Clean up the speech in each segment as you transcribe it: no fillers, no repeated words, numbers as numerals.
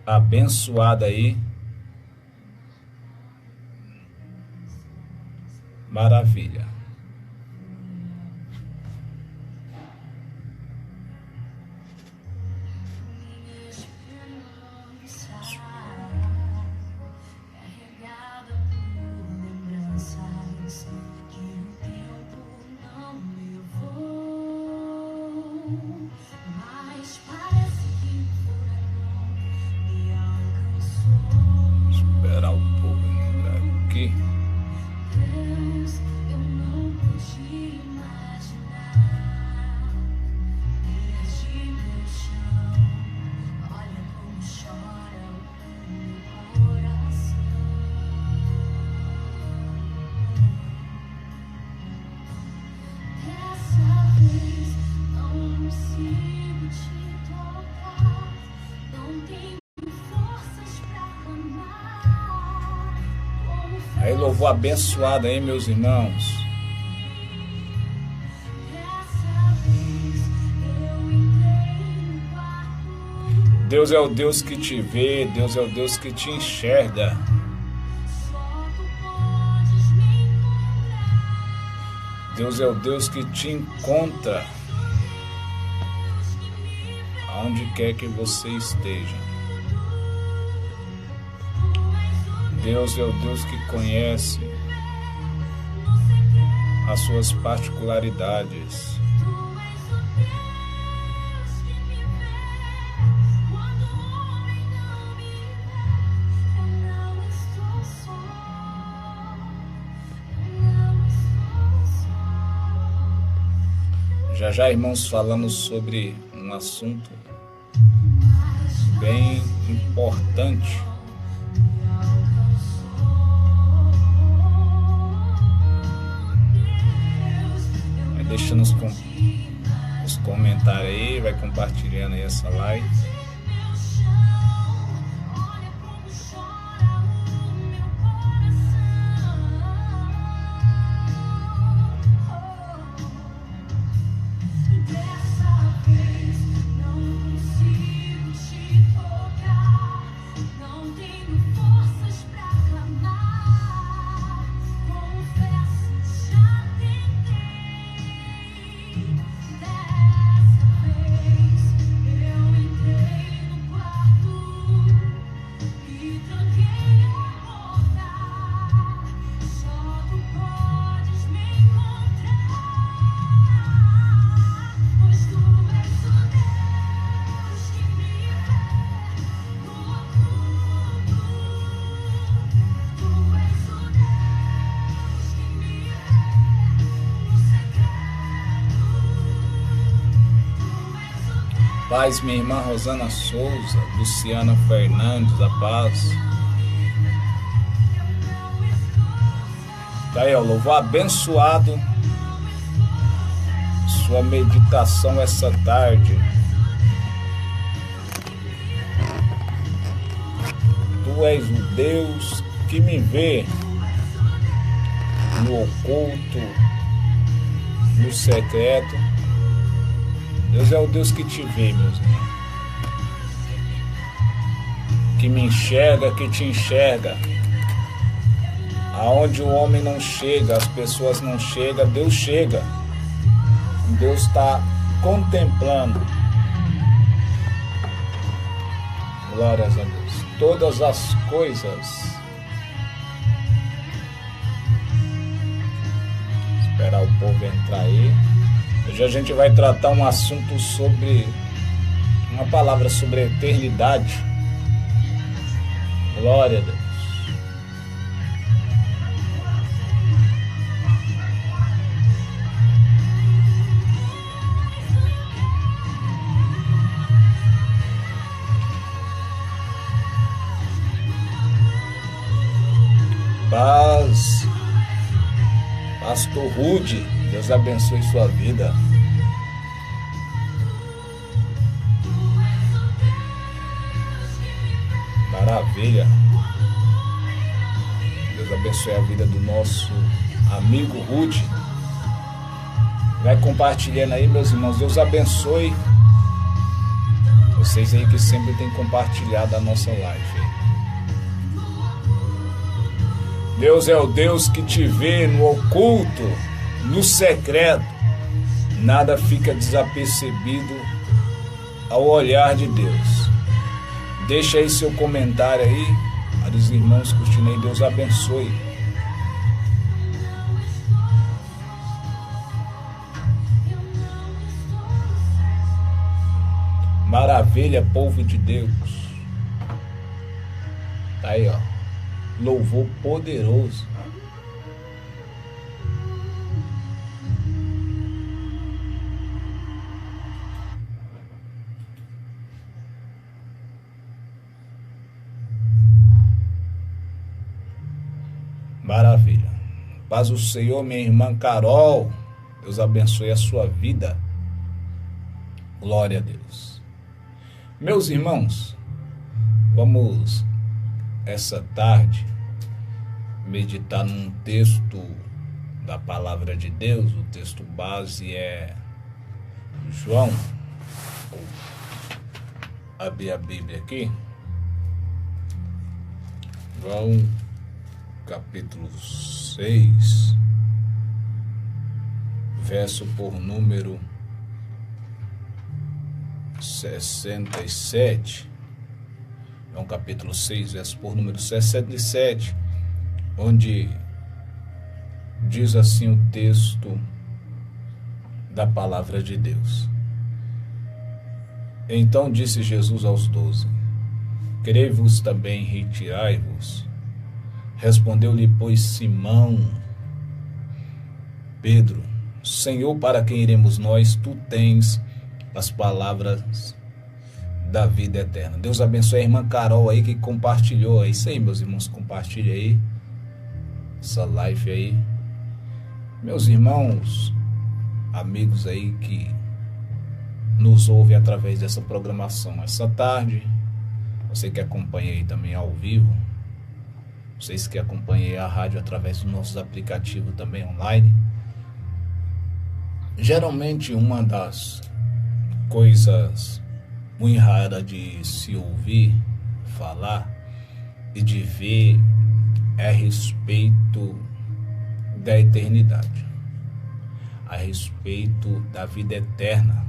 abençoada aí. Maravilha. Esperar o povo entrar aqui. Aí, louvor abençoado aí, meus irmãos. Deus é o Deus que te vê, Deus é o Deus que te enxerga. Deus é o Deus que te encontra aonde quer que você esteja. Deus é o Deus que conhece as suas particularidades. Já, irmãos, falando sobre um assunto bem importante. Deixa nos comentários aí, vai compartilhando aí essa live. Paz, minha irmã Rosana Souza, Luciana Fernandes, a paz. Tá aí, ó, louvor abençoado. Sua meditação essa tarde. Tu és o Deus que me vê no oculto, no secreto. Deus é o Deus que te vê, meus irmãos. Que me enxerga, que te enxerga. Aonde o homem não chega, as pessoas não chegam, Deus chega. Deus está contemplando. Glórias a Deus. Todas as coisas. Esperar o povo entrar aí. Hoje a gente vai tratar um assunto sobre, uma palavra sobre a eternidade. Glória a Deus. Paz, Pastor Rude, Deus abençoe sua vida. Maravilha. Deus abençoe a vida do nosso amigo Rude. Vai compartilhando aí, meus irmãos. Deus abençoe Vocês aí que sempre têm compartilhado a nossa live. Deus é o Deus que te vê no oculto, no secreto. Nada fica desapercebido ao olhar de Deus. Deixa aí seu comentário aí. Os irmãos curtindo aí, Deus abençoe. Maravilha, povo de Deus. Tá aí, ó. Louvor poderoso. Maravilha. Paz do Senhor, minha irmã Carol. Deus abençoe a sua vida. Glória a Deus. Meus irmãos, vamos essa tarde meditar num texto da palavra de Deus. O texto base é João. Vou abrir a Bíblia aqui. João capítulo 6, verso por número 67. É um capítulo 6, verso por número 67, onde diz assim o texto da palavra de Deus. Então disse Jesus aos 12: Querei-vos também retirai-vos. Respondeu-lhe, pois, Simão Pedro: Senhor, para quem iremos nós? Tu tens as palavras da vida eterna. Deus abençoe a irmã Carol aí que compartilhou. É isso aí, meus irmãos, compartilha aí essa live aí. Meus irmãos, amigos aí que nos ouvem através dessa programação essa tarde, você que acompanha aí também ao vivo, vocês que acompanham a rádio através dos nossos aplicativos também online. Geralmente uma das coisas muito raras de se ouvir falar e de ver é a respeito da eternidade, a respeito da vida eterna.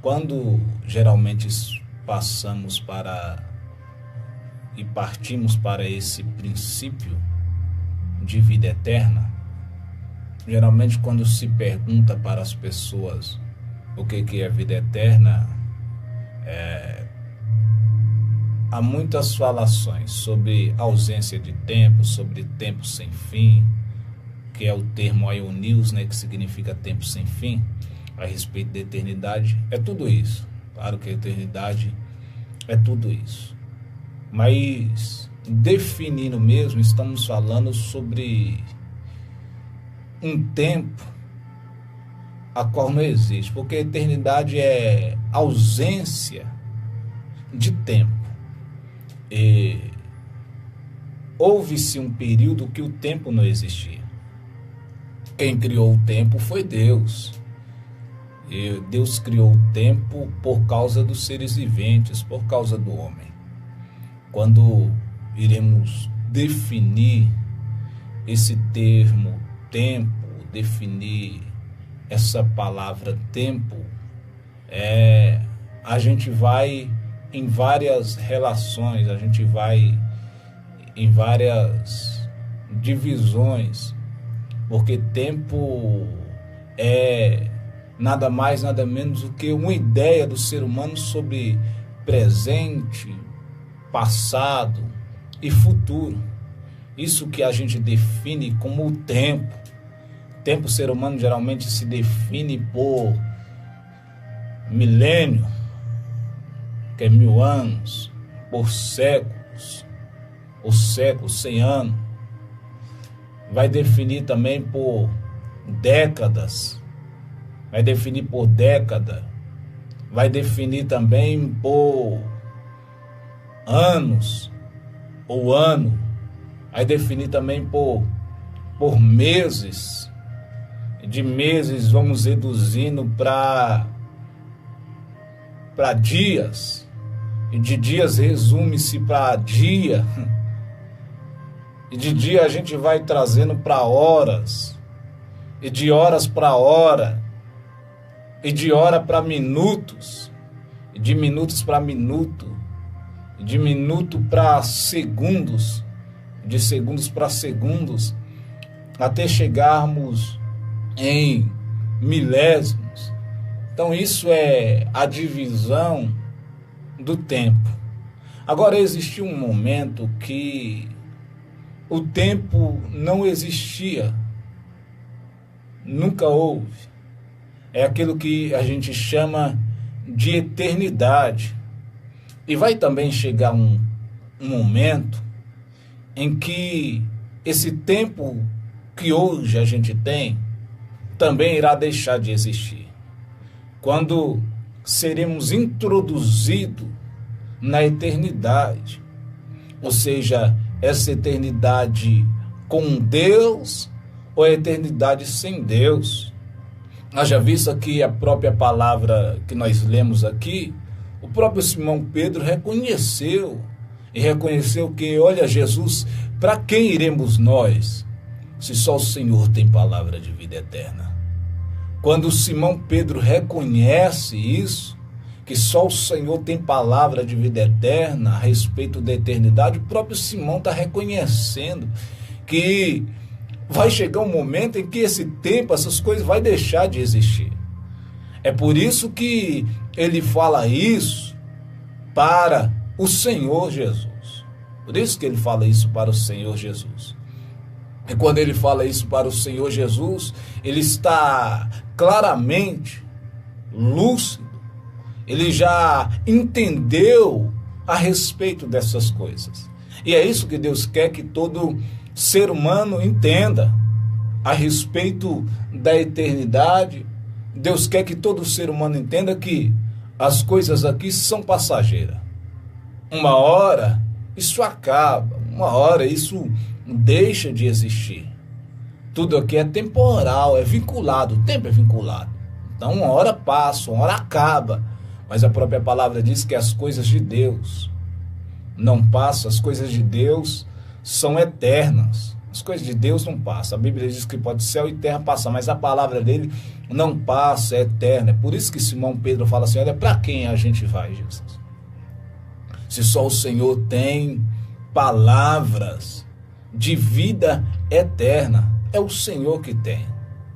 Quando geralmente passamos para e partimos para esse princípio de vida eterna, geralmente quando se pergunta para as pessoas o que é vida eterna, há muitas falações sobre ausência de tempo, sobre tempo sem fim, que é o termo aionios, né, que significa tempo sem fim, a respeito da eternidade. É tudo isso. Claro que a eternidade é tudo isso. Mas, definindo mesmo, estamos falando sobre um tempo a qual não existe, porque a eternidade é ausência de tempo. E houve-se um período que o tempo não existia. Quem criou o tempo foi Deus. E Deus criou o tempo por causa dos seres viventes, por causa do homem. Quando iremos definir esse termo tempo, definir essa palavra tempo, a gente vai em várias relações, a gente vai em várias divisões, porque tempo é nada mais, nada menos do que uma ideia do ser humano sobre presente, passado e futuro. Isso que a gente define como o tempo. Tempo, ser humano geralmente se define por milênio, que é 1000 anos, por séculos, o século, 100 anos. Vai definir também por décadas, vai definir por década, vai definir também por anos ou ano, vai definir também por meses. De meses vamos reduzindo para para dias, e de dias resume-se para dia, e de dia a gente vai trazendo para horas, e de horas para hora, e de hora para minutos, e de minutos para minuto, e de minuto para segundos, de segundos para segundos, até chegarmos em milésimos. Então isso é a divisão do tempo. Agora, existiu um momento que o tempo não existia, nunca houve. É aquilo que a gente chama de eternidade. E vai também chegar um momento em que esse tempo que hoje a gente tem também irá deixar de existir. Quando seremos introduzidos na eternidade, ou seja, essa eternidade com Deus ou a eternidade sem Deus. Haja vista que a própria palavra que nós lemos aqui, o próprio Simão Pedro reconheceu que, olha, Jesus, para quem iremos nós, se só o Senhor tem palavra de vida eterna? Quando Simão Pedro reconhece isso, que só o Senhor tem palavra de vida eterna a respeito da eternidade, o próprio Simão está reconhecendo que vai chegar um momento em que esse tempo, essas coisas vai deixar de existir. É por isso que ele fala isso para o Senhor Jesus. Por isso que ele fala isso para o Senhor Jesus. E quando ele fala isso para o Senhor Jesus, ele está claramente lúcido. Ele já entendeu a respeito dessas coisas. E é isso que Deus quer que todo ser humano entenda a respeito da eternidade. Deus quer que todo ser humano entenda que as coisas aqui são passageiras. Uma hora isso acaba, uma hora isso deixa de existir. Tudo aqui é temporal, é vinculado, o tempo é vinculado. Então uma hora passa, uma hora acaba. Mas a própria palavra diz que as coisas de Deus não passam, as coisas de Deus são eternas. As coisas de Deus não passam. A Bíblia diz que pode céu e terra passar, mas a palavra dele não passa, é eterna. É por isso que Simão Pedro fala assim, olha, para quem a gente vai, Jesus? Se só o Senhor tem palavras de vida eterna, é o Senhor que tem.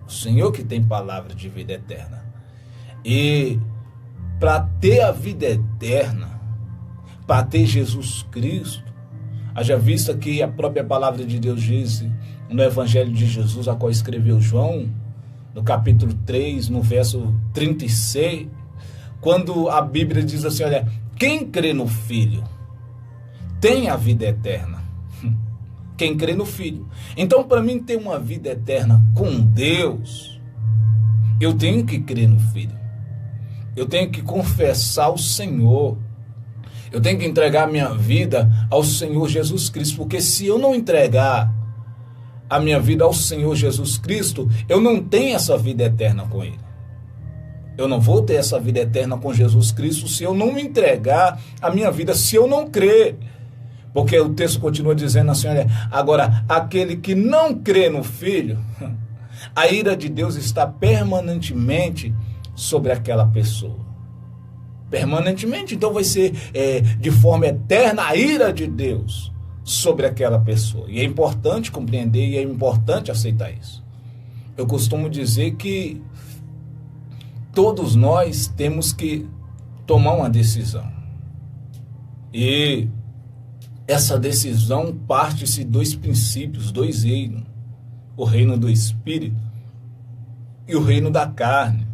O Senhor que tem palavra de vida eterna. E para ter a vida eterna, para ter Jesus Cristo, haja vista que a própria palavra de Deus diz no Evangelho de Jesus, a qual escreveu João, no capítulo 3, no verso 36, quando a Bíblia diz assim, olha, quem crê no Filho tem a vida eterna. Quem crê no Filho. Então, para mim ter uma vida eterna com Deus, eu tenho que crer no Filho. Eu tenho que confessar o Senhor. Eu tenho que entregar a minha vida ao Senhor Jesus Cristo. Porque se eu não entregar a minha vida ao Senhor Jesus Cristo, eu não tenho essa vida eterna com Ele. Eu não vou ter essa vida eterna com Jesus Cristo se eu não me entregar a minha vida, se eu não crer. Porque o texto continua dizendo assim, olha, agora, aquele que não crê no Filho, a ira de Deus está permanentemente sobre aquela pessoa. Permanentemente, então vai ser de forma eterna a ira de Deus sobre aquela pessoa. E é importante compreender e é importante aceitar isso. Eu costumo dizer que todos nós temos que tomar uma decisão. E essa decisão parte-se de dois princípios, dois reinos. O reino do Espírito e o reino da carne.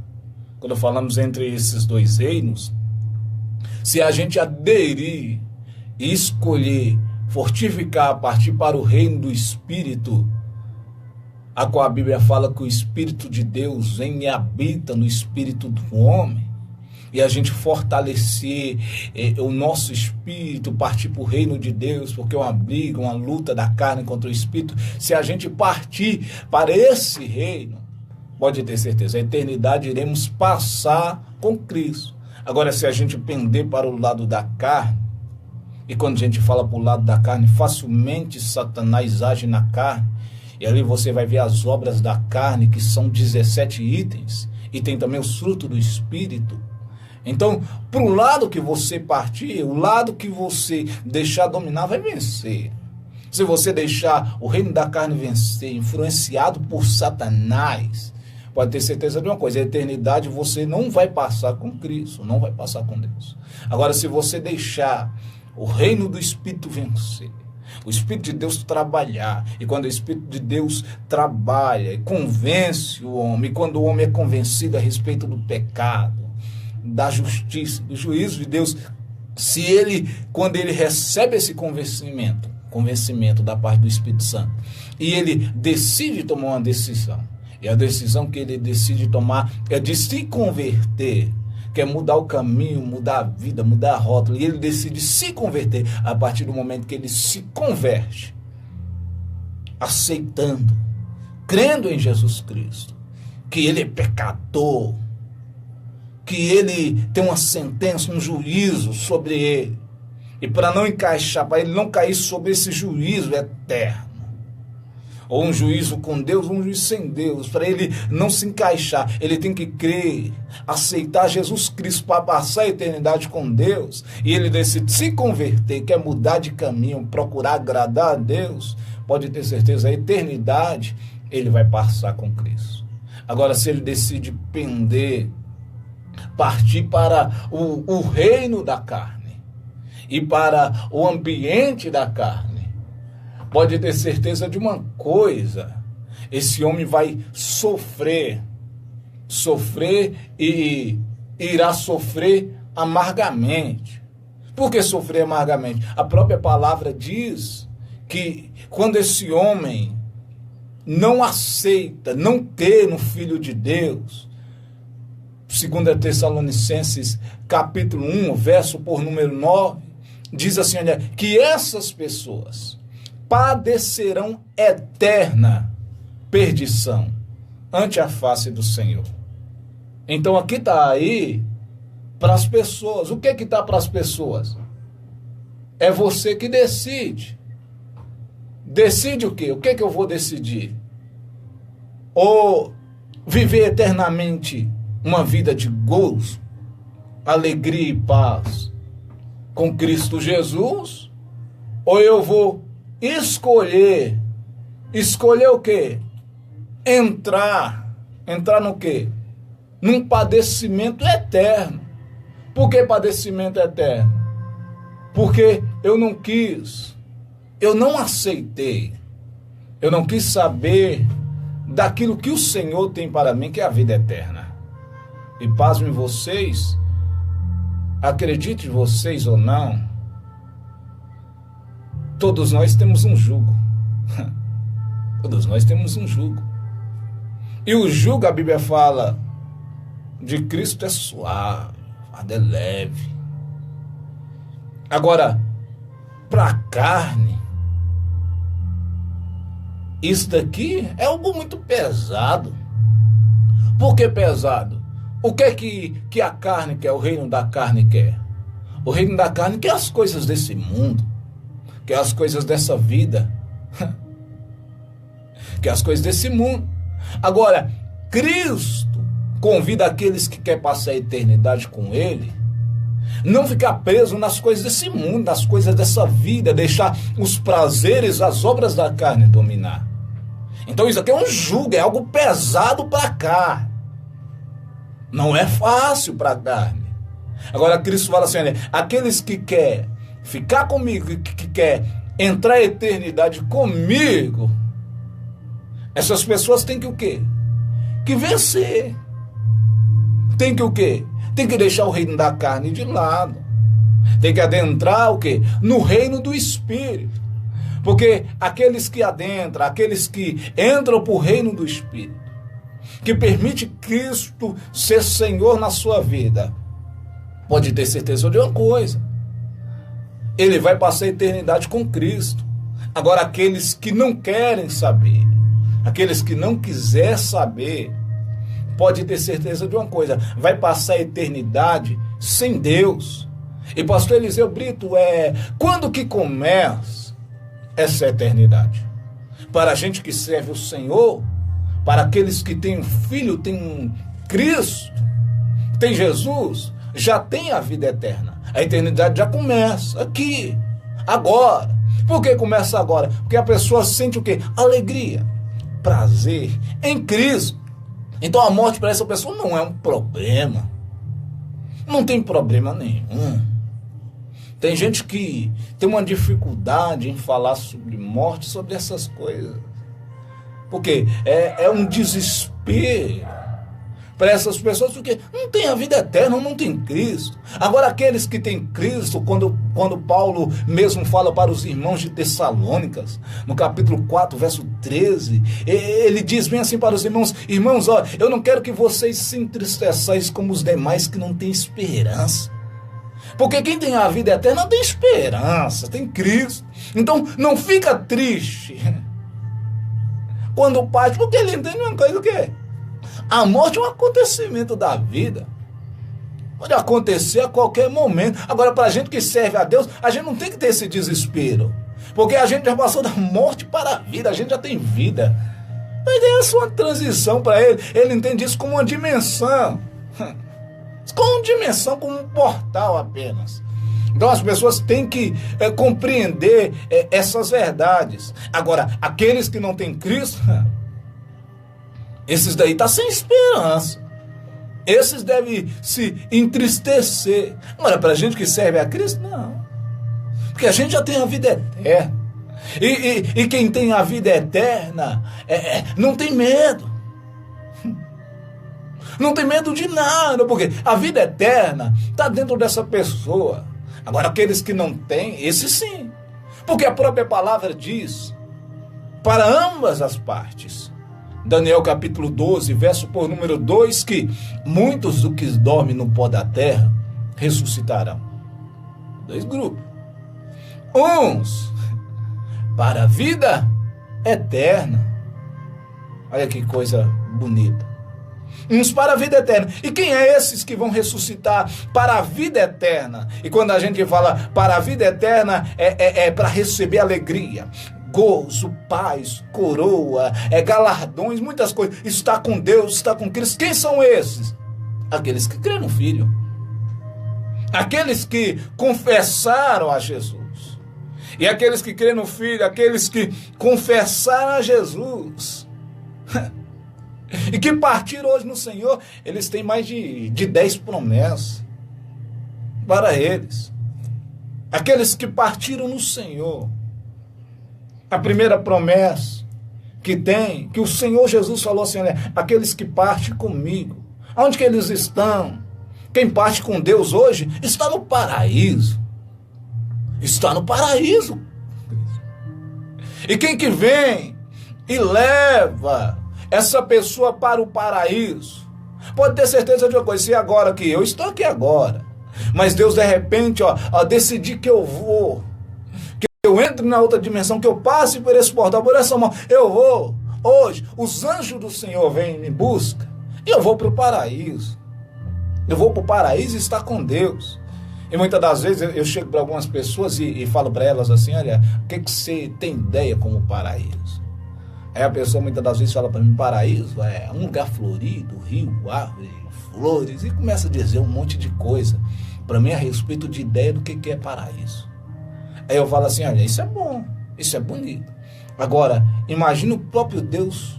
Quando falamos entre esses dois reinos, se a gente aderir e escolher fortificar, partir para o reino do Espírito, a qual a Bíblia fala que o Espírito de Deus vem e habita no espírito do homem, e a gente fortalecer o nosso espírito, partir para o reino de Deus, porque é uma briga, uma luta da carne contra o espírito. Se a gente partir para esse reino, pode ter certeza, a eternidade iremos passar com Cristo. Agora, se a gente pender para o lado da carne, e quando a gente fala para o lado da carne, facilmente Satanás age na carne, e ali você vai ver as obras da carne, que são 17 itens, e tem também os frutos do Espírito. Então, para o lado que você partir, o lado que você deixar dominar, vai vencer. Se você deixar o reino da carne vencer, influenciado por Satanás, pode ter certeza de uma coisa: a eternidade você não vai passar com Cristo, não vai passar com Deus. Agora, se você deixar o reino do Espírito vencer, o Espírito de Deus trabalhar, e quando o Espírito de Deus trabalha e convence o homem, e quando o homem é convencido a respeito do pecado, da justiça, do juízo de Deus, quando ele recebe esse convencimento da parte do Espírito Santo, e ele decide tomar uma decisão, e a decisão que ele decide tomar é de se converter, quer mudar o caminho, mudar a vida, mudar a rótula, e ele decide se converter a partir do momento que ele se converte, aceitando, crendo em Jesus Cristo, que ele é pecador, que ele tem uma sentença, um juízo sobre ele, e para não encaixar, para ele não cair sobre esse juízo eterno, ou um juízo com Deus, um juízo sem Deus, para ele não se encaixar, ele tem que crer, aceitar Jesus Cristo para passar a eternidade com Deus, e ele decide se converter, quer mudar de caminho, procurar agradar a Deus, pode ter certeza, a eternidade ele vai passar com Cristo. Agora, se ele decide partir para o reino da carne e para o ambiente da carne, pode ter certeza de uma coisa: esse homem vai sofrer e irá sofrer amargamente. Por que sofrer amargamente? A própria palavra diz que quando esse homem não aceita, não crê no Filho de Deus, 2 Tessalonicenses capítulo 1, verso por número 9, diz assim, olha, que essas pessoas padecerão eterna perdição ante a face do Senhor. Então aqui está aí para as pessoas. O que está para as pessoas? É você que decide. Decide o quê? O que eu vou decidir? Ou viver eternamente uma vida de gozo, alegria e paz com Cristo Jesus? Ou eu vou escolher o quê? Entrar no quê? Num padecimento eterno. Por que padecimento eterno? Porque eu não quis, eu não aceitei, eu não quis saber daquilo que o Senhor tem para mim, que é a vida eterna. E pasmem vocês, acredite vocês ou não, todos nós temos um jugo. Todos nós temos um jugo. E o jugo, a Bíblia fala, de Cristo é suave, é leve. Agora, para a carne, isso daqui é algo muito pesado. Por que pesado? O que a carne quer, o reino da carne quer? O reino da carne quer as coisas desse mundo, quer as coisas dessa vida, quer as coisas desse mundo. Agora, Cristo convida aqueles que querem passar a eternidade com Ele, não ficar preso nas coisas desse mundo, nas coisas dessa vida, deixar os prazeres, as obras da carne dominar. Então isso aqui é um jugo, é algo pesado para a carne. Não é fácil para a carne. Agora Cristo fala assim, olha, aqueles que querem ficar comigo, que querem entrar a eternidade comigo, essas pessoas têm que o quê? Que vencer. Tem que o quê? Tem que deixar o reino da carne de lado. Tem que adentrar o quê? No reino do Espírito. Porque aqueles que adentram, aqueles que entram para o reino do Espírito, que permite Cristo ser Senhor na sua vida, pode ter certeza de uma coisa: ele vai passar a eternidade com Cristo. Agora, aqueles que não querem saber, aqueles que não quiserem saber, pode ter certeza de uma coisa: vai passar a eternidade sem Deus. E pastor Eliseu Brito, quando que começa essa eternidade? Para a gente que serve o Senhor, para aqueles que têm um filho, têm um Cristo, tem Jesus, já tem a vida eterna. A eternidade já começa aqui, agora. Por que começa agora? Porque a pessoa sente o quê? Alegria, prazer em Cristo. Então a morte para essa pessoa não é um problema. Não tem problema nenhum. Tem gente que tem uma dificuldade em falar sobre morte, sobre essas coisas. Porque é um desespero para essas pessoas, porque não tem a vida eterna, não tem Cristo. Agora, aqueles que têm Cristo, quando Paulo mesmo fala para os irmãos de Tessalônicas, no capítulo 4, verso 13, ele diz bem assim para os irmãos: irmãos, ó, eu não quero que vocês se entristeçais como os demais que não têm esperança. Porque quem tem a vida eterna tem esperança, tem Cristo. Então, não fica triste quando parte, porque ele entende uma coisa, o quê? A morte é um acontecimento da vida. Pode acontecer a qualquer momento. Agora, para a gente que serve a Deus, a gente não tem que ter esse desespero. Porque a gente já passou da morte para a vida, a gente já tem vida. Mas é só uma transição para ele. Ele entende isso como uma dimensão. Como uma dimensão, como um portal apenas. Então as pessoas têm que compreender essas verdades. Agora, aqueles que não têm Cristo, esses daí estão sem esperança. Esses devem se entristecer. Agora, para a gente que serve a Cristo, não. Porque a gente já tem a vida eterna. E quem tem a vida eterna não tem medo. Não tem medo de nada, porque a vida eterna está dentro dessa pessoa. Agora, aqueles que não têm, esses sim. Porque a própria palavra diz, para ambas as partes. Daniel capítulo 12, verso por número 2, que muitos do que dormem no pó da terra ressuscitarão. 2 grupos. Uns para a vida eterna. Olha que coisa bonita. Uns para a vida eterna. E quem é esses que vão ressuscitar para a vida eterna? E quando a gente fala para a vida eterna, é para receber alegria, gozo, paz, coroa, galardões, muitas coisas. Está com Deus, está com Cristo. Quem são esses? Aqueles que creem no Filho. Aqueles que confessaram a Jesus. E aqueles que creem no Filho, aqueles que confessaram a Jesus. E que partiram hoje no Senhor, eles têm mais de 10 promessas para eles. Aqueles que partiram no Senhor. A primeira promessa que tem, que o Senhor Jesus falou assim, olha, aqueles que partem comigo. Onde que eles estão? Quem parte com Deus hoje está no paraíso. Está no paraíso. E quem que vem e leva essa pessoa para o paraíso, pode ter certeza de uma coisa, se agora que eu estou aqui agora, mas Deus de repente decidir que eu vou, que eu entre na outra dimensão, que eu passe por esse portal, por essa mão, eu vou, hoje, os anjos do Senhor vêm e me buscam, e eu vou para o paraíso, eu vou para o paraíso e estar com Deus. E muitas das vezes eu chego para algumas pessoas e falo para elas assim, olha, o que você tem ideia como paraíso? Aí a pessoa muitas das vezes fala para mim, paraíso é um lugar florido, rio, árvore, flores, e começa a dizer um monte de coisa para mim a respeito de ideia do que é paraíso. Aí eu falo assim, olha, isso é bom, isso é bonito. Agora, imagina o próprio Deus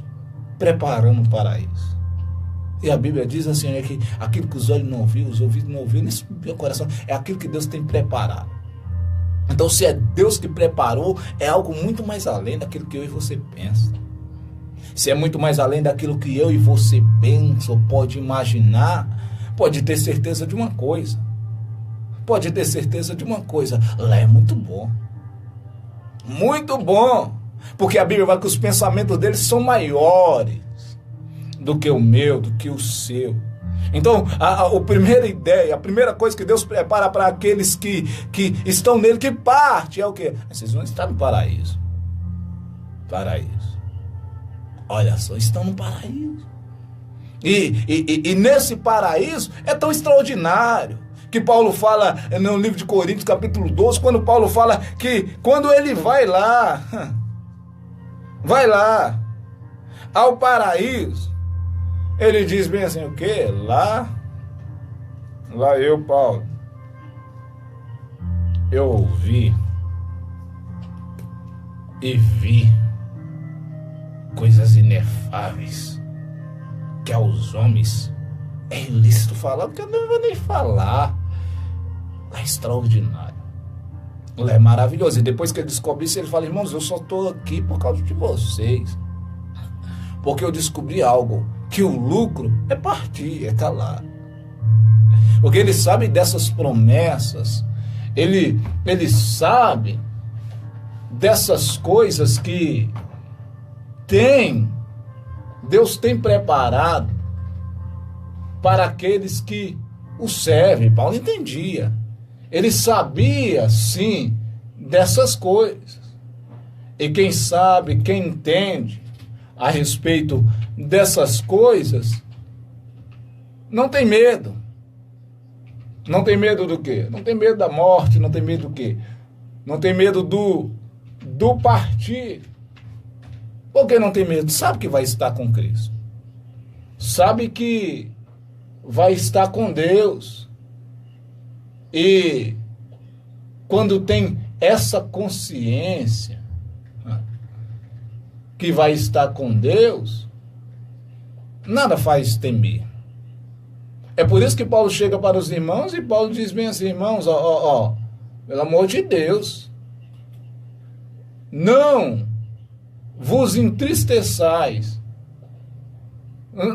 preparando o paraíso. E a Bíblia diz assim, que aquilo que os olhos não viram, os ouvidos não ouviram, nem subiu o coração, é aquilo que Deus tem preparado. Então, se é Deus que preparou, é algo muito mais além daquilo que eu e você pensa. Se é muito mais além daquilo que eu e você pensa ou pode imaginar, pode ter certeza de uma coisa. Pode ter certeza de uma coisa. Lá é muito bom. Muito bom. Porque a Bíblia vai que os pensamentos deles são maiores do que o meu, do que o seu. Então, a primeira ideia, a primeira coisa que Deus prepara para aqueles que estão nele, que parte, é o quê? Vocês vão estar no paraíso. Paraíso. Olha só, estão no paraíso. E nesse paraíso é tão extraordinário que Paulo fala no livro de Coríntios, capítulo 12, quando Paulo fala que quando ele vai lá ao paraíso, ele diz bem assim, o quê? Lá eu, Paulo, eu ouvi e vi coisas inefáveis que aos homens é ilícito falar, porque eu não vou nem falar. É extraordinário. É maravilhoso. E depois que ele descobre isso, ele fala, irmãos, eu só estou aqui por causa de vocês. Porque eu descobri algo, que o lucro é partir, é estar lá. Porque ele sabe dessas promessas, ele sabe dessas coisas que Deus tem preparado para aqueles que o servem. Paulo entendia. Ele sabia, sim, dessas coisas. E quem sabe, quem entende a respeito dessas coisas, não tem medo. Não tem medo do quê? Não tem medo da morte, não tem medo do quê? Não tem medo do partir. Por que não tem medo? Sabe que vai estar com Cristo. Sabe que vai estar com Deus. E quando tem essa consciência que vai estar com Deus, nada faz temer. É por isso que Paulo chega para os irmãos e Paulo diz bem assim, irmãos, pelo amor de Deus, não vos entristeçais.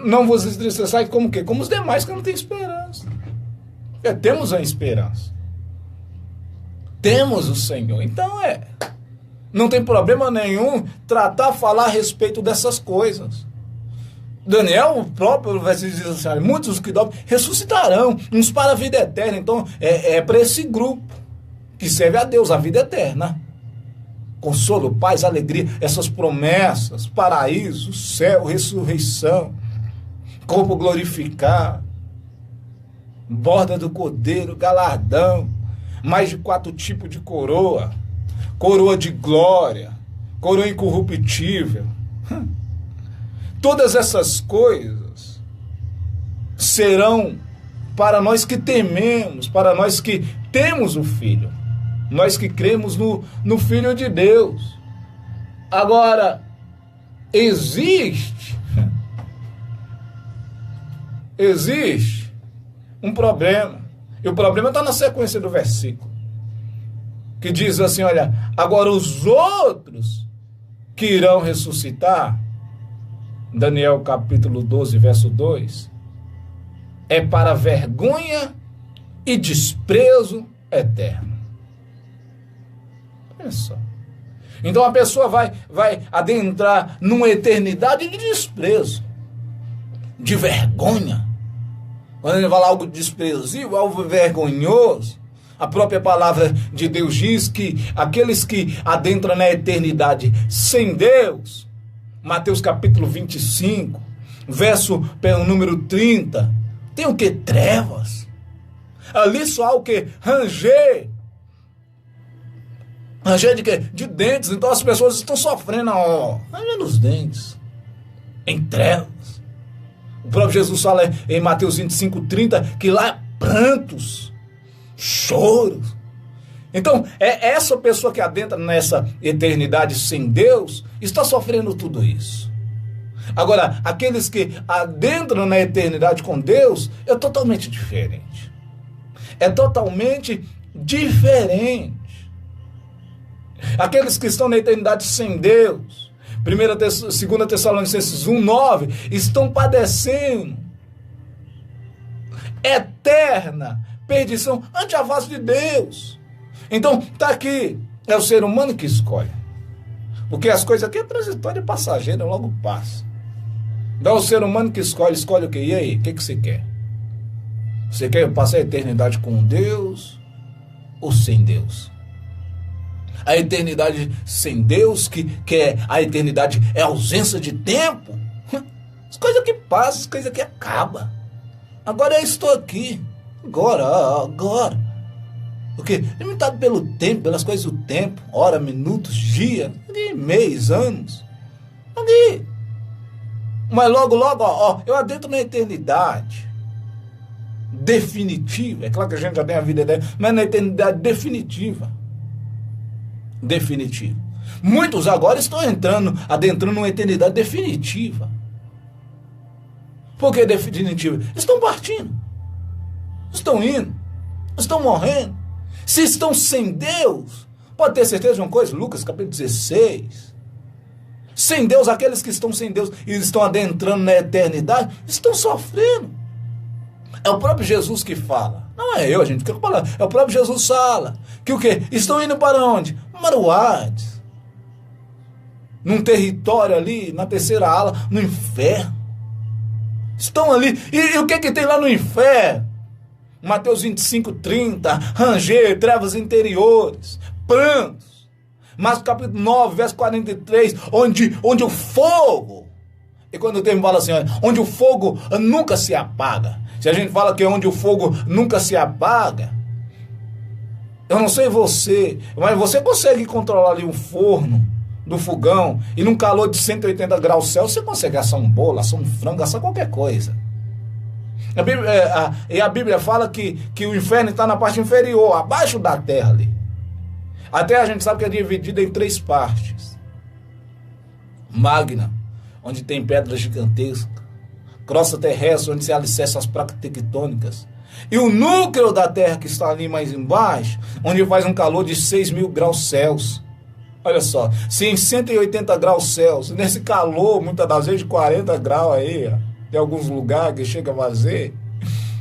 Não vos entristeçais como o quê? Como os demais que não têm esperança. Temos a esperança. Temos o Senhor. Então não tem problema nenhum falar a respeito dessas coisas. Daniel, o próprio versículo diz assim, muitos que dormem ressuscitarão, uns para a vida eterna. Então, é para esse grupo que serve a Deus, a vida eterna. Consolo, paz, alegria, essas promessas, paraíso, céu, ressurreição, corpo glorificado, borda do cordeiro, galardão, mais de 4 tipos de coroa, coroa de glória, coroa incorruptível. Todas essas coisas serão para nós que tememos, para nós que temos o Filho, nós que cremos no Filho de Deus. Agora, existe um problema, e o problema está na sequência do versículo, que diz assim, olha, agora os outros que irão ressuscitar, Daniel capítulo 12, verso 2, é para vergonha e desprezo eterno. Olha só. Então a pessoa vai adentrar numa eternidade de desprezo, de vergonha. Quando ele fala algo desprezível, algo vergonhoso, a própria palavra de Deus diz que aqueles que adentram na eternidade sem Deus, Mateus capítulo 25, verso pelo número 30, tem o que? Trevas. Ali só há o que? Ranger. Ranger de quê? De dentes. Então as pessoas estão sofrendo, rangendo os dentes, em trevas. O próprio Jesus fala em Mateus 25, 30, que lá há prantos, choros. Então, essa pessoa que adentra nessa eternidade sem Deus, está sofrendo tudo isso. Agora, aqueles que adentram na eternidade com Deus, é totalmente diferente. É totalmente diferente. Aqueles que estão na eternidade sem Deus, 2 Tessalonicenses 1:9, estão padecendo eterna perdição ante a face de Deus. Então, está aqui, é o ser humano que escolhe. Porque as coisas aqui é transitória e passageira, logo passa. Então, é o ser humano que escolhe o quê? E aí, o que você quer? Você quer passar a eternidade com Deus ou sem Deus? A eternidade sem Deus, que é a eternidade, é ausência de tempo. As coisas que passam, as coisas que acabam. Agora eu estou aqui. Agora. Porque limitado pelo tempo, pelas coisas do tempo, hora, minutos, dia, mês, anos. Ali. Mas logo, eu adentro na eternidade definitiva. É claro que a gente já tem a vida dela, mas na eternidade definitiva. Muitos agora estão adentrando uma eternidade definitiva. Por que definitiva? Estão partindo. Estão indo. Estão morrendo. Se estão sem Deus, pode ter certeza de uma coisa, Lucas capítulo 16. Sem Deus, aqueles que estão sem Deus e estão adentrando na eternidade, estão sofrendo. É o próprio Jesus que fala. Não é eu, gente, que eu falo. É o próprio Jesus fala. Que o quê? Estão indo para onde? Para o Hades. Num território ali, na terceira ala, no inferno. Estão ali. E o que tem lá no inferno? Mateus 25:30, ranger, trevas interiores, prantos. Mas capítulo 9, verso 43, onde o fogo, e quando o termo fala assim, onde o fogo nunca se apaga. Se a gente fala que é onde o fogo nunca se apaga, eu não sei você, mas você consegue controlar ali um forno do fogão, e num calor de 180 graus Celsius, você consegue assar um bolo, assar um frango, assar qualquer coisa. A Bíblia fala que o inferno está na parte inferior, abaixo da terra ali. A terra a gente sabe que é dividida em 3 partes. Magna, onde tem pedras gigantescas. Crosta terrestre, onde se alicerça as placas tectônicas. E o núcleo da terra que está ali mais embaixo, onde faz um calor de 6.000 graus Celsius. Olha só, se em 180 graus Celsius, nesse calor, muitas das vezes de 40 graus aí, tem alguns lugares que chega a fazer.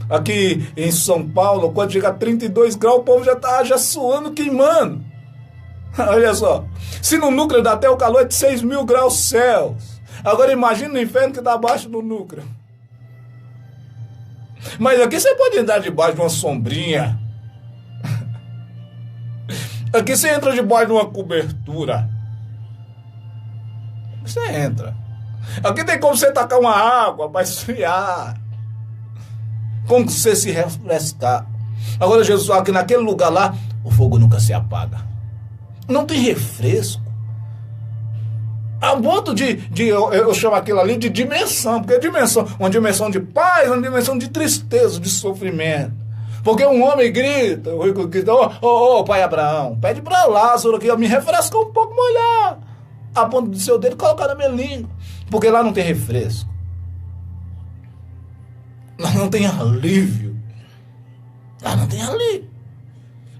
Aqui em São Paulo, quando chega a 32 graus, o povo já está suando, queimando. Olha só. Se no núcleo da Terra o calor é de 6.000 graus Celsius. Agora imagina no inferno que está abaixo do núcleo. Mas aqui você pode andar debaixo de uma sombrinha. Aqui você entra debaixo de uma cobertura. Você entra. Aqui tem como você tacar uma água para esfriar. Como você se refrescar. Agora Jesus fala que naquele lugar lá, o fogo nunca se apaga. Não tem refresco. A ponto eu chamo aquilo ali de dimensão. Porque é uma dimensão de paz, uma dimensão de tristeza, de sofrimento. Porque um homem grita, o rico grita, ô pai Abraão, pede para Lázaro que eu me refrescar um pouco, molhar. A ponto do seu dedo colocar na minha língua. Porque lá não tem refresco. Lá não tem alívio. Lá não tem alívio.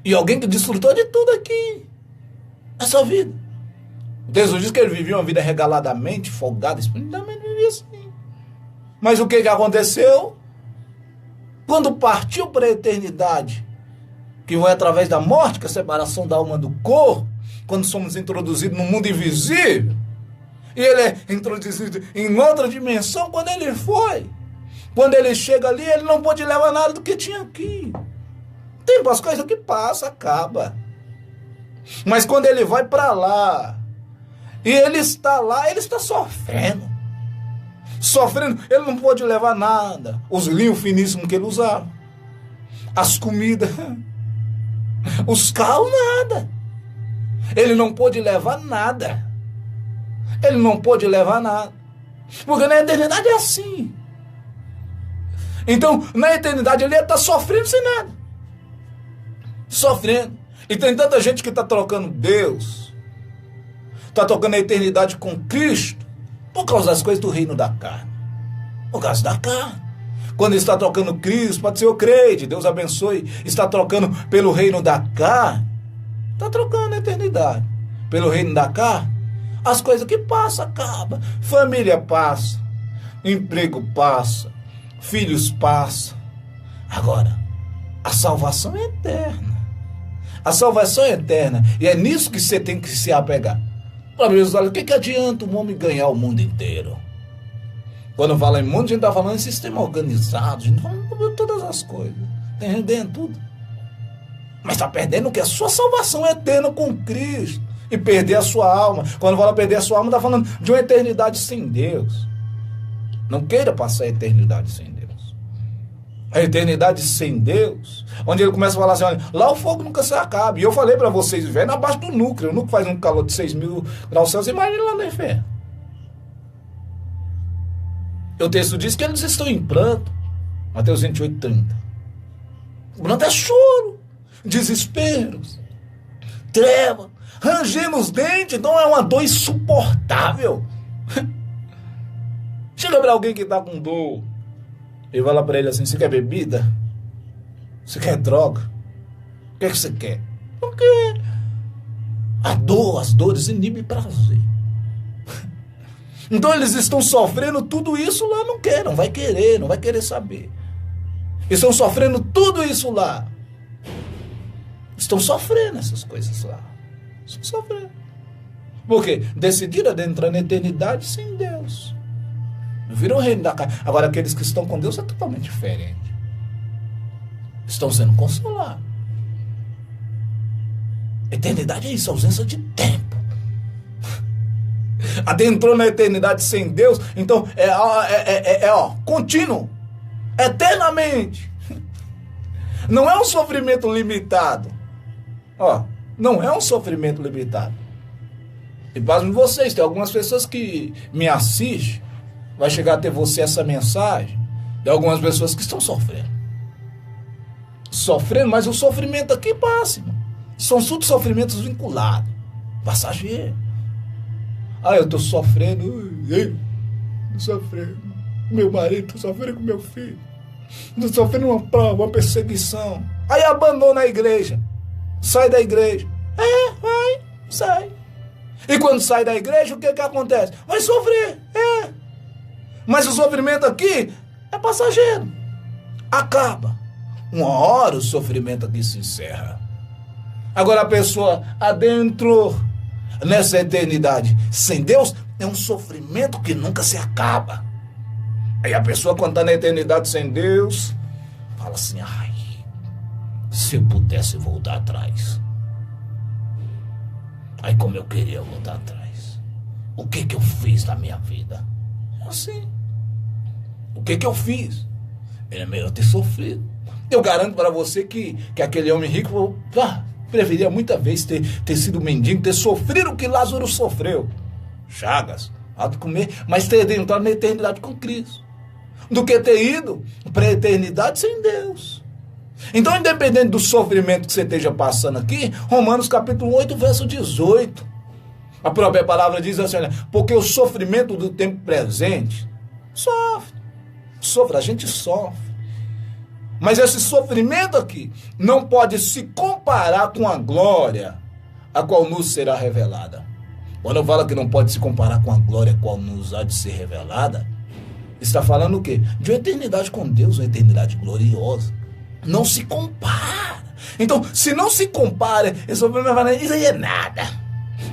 E alguém que desfrutou de tudo aqui. Essa vida. Jesus diz que ele vivia uma vida regaladamente, folgada, espiritualmente vivia assim. Mas o que aconteceu? Quando partiu para a eternidade, que vai através da morte, que é a separação da alma do corpo, quando somos introduzidos no mundo invisível, e ele é introduzido em outra dimensão, quando ele foi. Quando ele chega ali, ele não pôde levar nada do que tinha aqui. Tem as coisas que passam, acaba. Mas quando ele vai para lá, e ele está lá, ele está sofrendo. Sofrendo, ele não pôde levar nada. Os linhos finíssimos que ele usava. As comidas. Os carros, nada. Ele não pôde levar nada. Ele não pôde levar nada. Porque na eternidade é assim. Então, na eternidade ele está sofrendo sem nada. Sofrendo. E tem tanta gente que está trocando Deus. Está trocando a eternidade com Cristo. Por causa das coisas do reino da carne. Por causa da carne. Quando ele está trocando Cristo, pode ser o crente, Deus abençoe. Está trocando pelo reino da carne. Está trocando a eternidade. Pelo reino da carne. As coisas que passam, acabam. Família passa. Emprego passa. Filhos passam. Agora, a salvação é eterna. A salvação é eterna. E é nisso que você tem que se apegar. Para Jesus, olha, o que adianta um homem ganhar o mundo inteiro? Quando fala em mundo, a gente está falando em sistema organizado. A gente está falando de todas as coisas. Tem rendendo tudo. Mas está perdendo o que? A sua salvação é eterna com Cristo. E perder a sua alma. Quando fala perder a sua alma, está falando de uma eternidade sem Deus. Não queira passar a eternidade sem Deus. A eternidade sem Deus, onde ele começa a falar assim, olha, lá o fogo nunca se acaba. E eu falei para vocês, vivendo abaixo do núcleo. O núcleo faz um calor de 6.000 graus Celsius, imagina lá no inferno. O texto diz que eles estão em pranto. Mateus 28:30. O pranto é choro, desesperos, treva, ranger nos dentes. Então é uma dor insuportável. Chega para alguém que está com dor e fala para ele assim, você quer bebida? Você quer droga? O que é que você quer? Porque as dores inibem prazer. Então eles estão sofrendo tudo isso lá, não vai querer saber. Estão sofrendo tudo isso lá. Estão sofrendo essas coisas lá. Estão sofrendo. Por quê? Decidiram adentrar na eternidade sem Deus. Viram o reino da carne. Agora aqueles que estão com Deus é totalmente diferente. Estão sendo consolados. Eternidade é isso, ausência de tempo. Adentrou na eternidade sem Deus, então contínuo, eternamente. Não é um sofrimento limitado. Não é um sofrimento limitado. E pasmem vocês, tem algumas pessoas que me assistem, vai chegar a ter você essa mensagem, de algumas pessoas que estão sofrendo. Sofrendo, mas o sofrimento aqui passa, irmão. São tudo sofrimentos vinculados, passageiros. Eu estou sofrendo, estou sofrendo, meu marido, estou sofrendo com meu filho, estou sofrendo uma prova, uma perseguição. Aí abandona a igreja, sai da igreja. Sai. E quando sai da igreja, o que acontece? Vai sofrer, Mas o sofrimento aqui é passageiro. Acaba. Uma hora o sofrimento aqui se encerra. Agora a pessoa adentrou nessa eternidade sem Deus, é um sofrimento que nunca se acaba. Aí a pessoa, quando está na eternidade sem Deus, fala assim, se eu pudesse voltar atrás. Aí como eu queria voltar atrás. O que eu fiz na minha vida? Assim. O que eu fiz? Era melhor ter sofrido. Eu garanto para você que aquele homem rico preferia muitas vezes ter sido mendigo, ter sofrido o que Lázaro sofreu. Chagas, de comer, mas ter entrado na eternidade com Cristo. Do que ter ido para a eternidade sem Deus. Então, independente do sofrimento que você esteja passando aqui, Romanos capítulo 8, verso 18. A própria palavra diz assim, porque o sofrimento do tempo presente sofre, a gente sofre. Mas esse sofrimento aqui não pode se comparar com a glória a qual nos será revelada. Quando eu falo que não pode se comparar com a glória a qual nos há de ser revelada, está falando o quê? De uma eternidade com Deus, uma eternidade gloriosa. Não se compara. Então, se não se compara, esse sofrimento vai falar, isso aí é nada.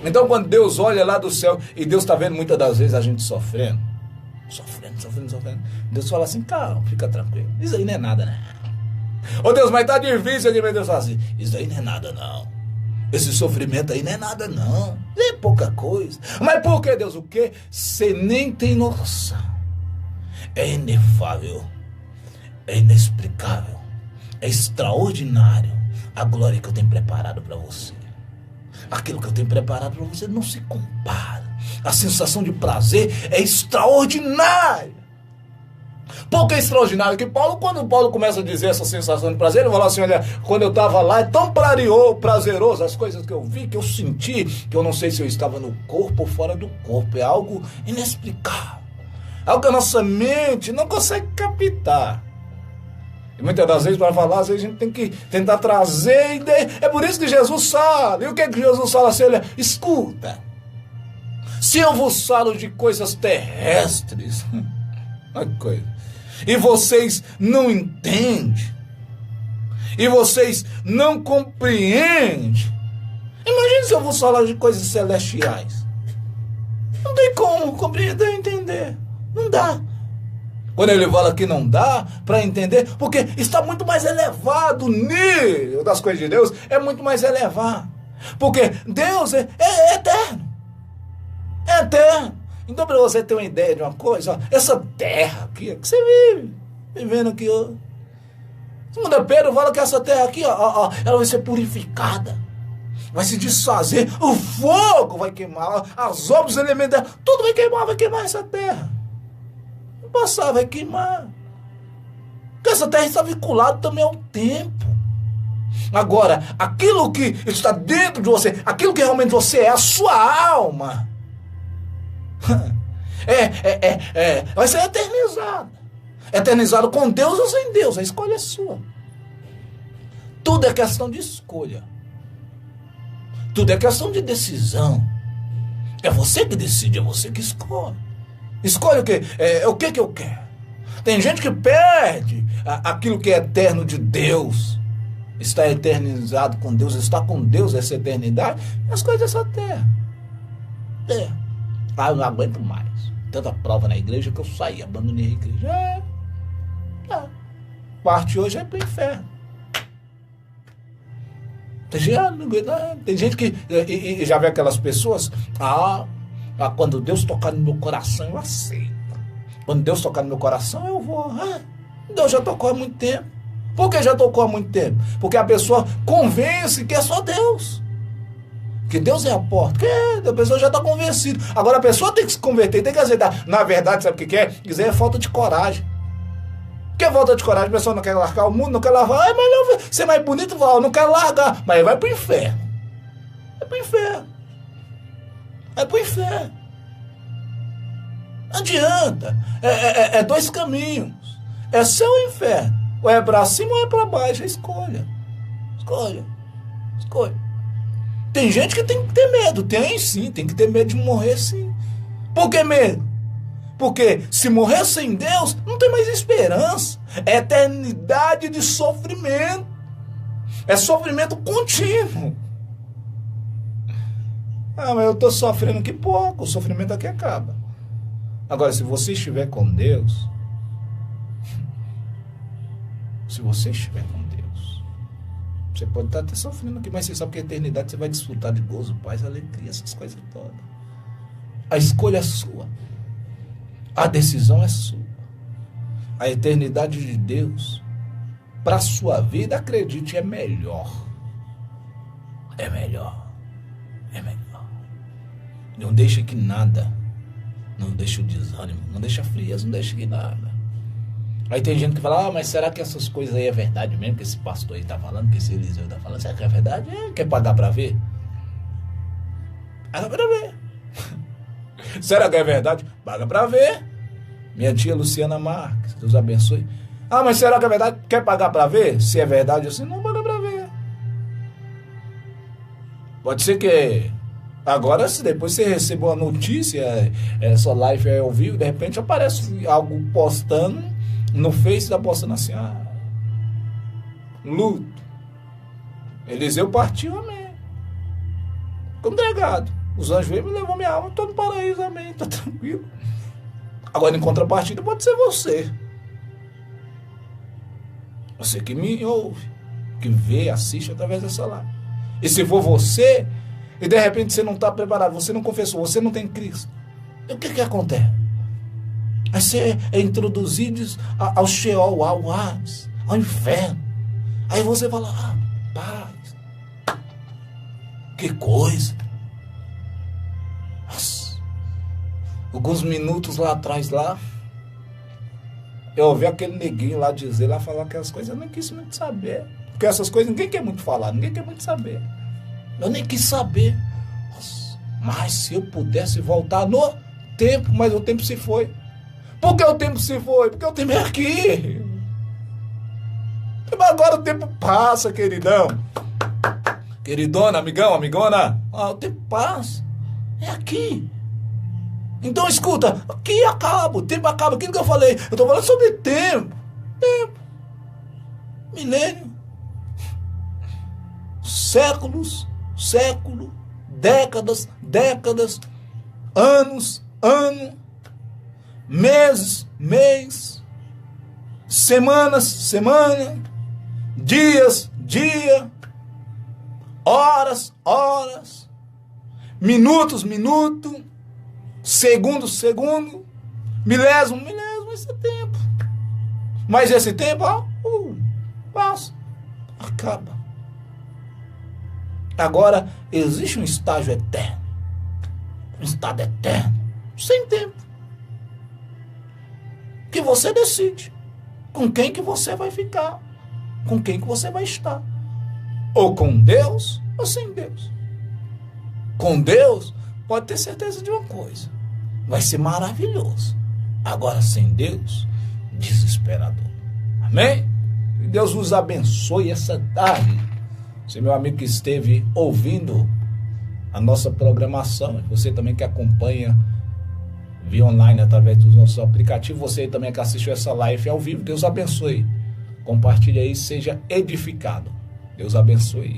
Então, quando Deus olha lá do céu, e Deus está vendo muitas das vezes a gente sofrendo, Deus fala assim, calma, fica tranquilo. Isso aí não é nada, né? Deus, mas tá difícil aqui, mas Deus fala assim, isso aí não é nada, não. Esse sofrimento aí não é nada, não. É pouca coisa. Mas por que, Deus? O quê? Você nem tem noção. É inefável. É inexplicável. É extraordinário a glória que eu tenho preparado para você. Aquilo que eu tenho preparado para você não se compara. A sensação de prazer é extraordinária. Por que é extraordinário? Que quando Paulo começa a dizer essa sensação de prazer, ele fala assim, olha, quando eu estava lá, é tão prazeroso as coisas que eu vi, que eu senti, que eu não sei se eu estava no corpo ou fora do corpo. É algo inexplicável. Algo que a nossa mente não consegue captar. E muitas das vezes, para falar, às vezes a gente tem que tentar trazer ideia. É por isso que Jesus fala. E o que é que Jesus fala assim? Olha, escuta. Se eu vos falo de coisas terrestres, e vocês não entendem, e vocês não compreendem, imagine se eu vos falar de coisas celestiais. Não tem como compreender e entender. Não dá. Quando ele fala que não dá para entender, porque está muito mais elevado o nível das coisas de Deus, é muito mais elevado. Porque Deus é eterno. É eterno. Então, para você ter uma ideia de uma coisa, essa terra aqui, que você vive, vivendo aqui, Segunda Pedro fala que essa terra aqui, ela vai ser purificada. Vai se desfazer. O fogo vai queimar. As obras, os elementos dela, tudo vai queimar essa terra. Vai passar, vai queimar. Porque essa terra está vinculada também ao tempo. Agora, aquilo que está dentro de você, aquilo que realmente você é, a sua alma, vai ser eternizada. Eternizado com Deus ou sem Deus, a escolha é sua. Tudo é questão de escolha. Tudo é questão de decisão. É você que decide, é você que escolhe. Escolhe o quê? O que eu quero. Tem gente que perde aquilo que é eterno de Deus. Está eternizado com Deus, está com Deus essa eternidade, e as coisas dessa terra. Eu não aguento mais. Tanta prova na igreja que eu saí, abandonei a igreja. Parte hoje é para o inferno. Tem gente que e já vê aquelas pessoas, quando Deus tocar no meu coração, eu aceito. Quando Deus tocar no meu coração, eu vou. Deus já tocou há muito tempo. Por que já tocou há muito tempo? Porque a pessoa convence que é só Deus. Que Deus é a porta. A pessoa já está convencida. Agora a pessoa tem que se converter, tem que aceitar. Na verdade, sabe o que é? Isso aí é falta de coragem. O que é falta de coragem? A pessoa não quer largar o mundo, não quer largar. É melhor ser mais bonito, não quer largar. Mas vai pro inferno. Vai pro inferno. Vai pro inferno. Não adianta. É dois caminhos. É céu ou inferno. Ou é pra cima ou é pra baixo. Escolha. Tem gente que tem que ter medo. Tem sim, tem que ter medo de morrer sim. Por que medo? Porque se morrer sem Deus, não tem mais esperança. É eternidade de sofrimento. É sofrimento contínuo. Mas eu estou sofrendo que pouco. O sofrimento aqui acaba. Agora, se você estiver com Deus, você pode estar até sofrendo aqui, mas você sabe que a eternidade você vai desfrutar de gozo, paz, alegria, essas coisas todas. A escolha é sua. A decisão é sua. A eternidade de Deus para a sua vida, acredite, é melhor. É melhor. Não deixe que nada, não deixe o desânimo, não deixe a frieza, não deixe que nada. Aí tem gente que fala, mas será que essas coisas aí é verdade mesmo, que esse pastor aí está falando, que esse Eliseu está falando? Será que é verdade? Quer pagar para ver? Paga para ver. Será que é verdade? Paga para ver. Minha tia Luciana Marques, Deus abençoe. Mas será que é verdade? Quer pagar para ver? Se é verdade assim, não paga para ver. Pode ser que agora, se depois você recebeu a notícia, essa live é ao vivo, de repente aparece algo postando no Face, está postando assim, luto. Eliseu partiu, amém. Como delegado. Os anjos veio e me levou minha alma, estou no paraíso, amém, está tranquilo. Agora, em contrapartida, pode ser você. Você que me ouve, que vê, assiste através dessa live. E se for você, e de repente você não está preparado, você não confessou, você não tem Cristo, o que acontece? Aí você é introduzido ao Sheol, ao Hades, ao inferno. Aí você fala, paz, que coisa. Nossa. Alguns minutos lá atrás, eu ouvi aquele neguinho lá dizer, lá falar aquelas coisas, eu nem quis muito saber. Porque essas coisas ninguém quer muito falar, ninguém quer muito saber. Eu nem quis saber. Nossa. Mas se eu pudesse voltar no tempo, mas o tempo se foi. Por que o tempo se foi? Porque o tempo é aqui. Mas agora o tempo passa, queridão. Queridona, amigão, amigona. O tempo passa. É aqui. Então escuta, aqui acaba, o tempo acaba. Aquilo que eu falei, eu estou falando sobre tempo. Tempo. Milênio. Séculos, século. Décadas, décadas. Anos, ano. Meses, mês, semanas, semana, dias, dia, horas, horas, minutos, minuto, segundo, segundo, milésimo, milésimo, esse tempo. Mas esse tempo, Passa. Acaba. Agora, existe um estágio eterno. Um estado eterno. Sem tempo. Que você decide. Com quem que você vai ficar. Com quem que você vai estar. Ou com Deus, ou sem Deus. Com Deus, pode ter certeza de uma coisa. Vai ser maravilhoso. Agora, sem Deus, desesperador. Amém? Que Deus nos abençoe essa tarde. Você, meu amigo que esteve ouvindo a nossa programação, você também que acompanha via online através dos nossos aplicativos, você também que assistiu essa live ao vivo, Deus abençoe. Compartilhe aí, seja edificado. Deus abençoe.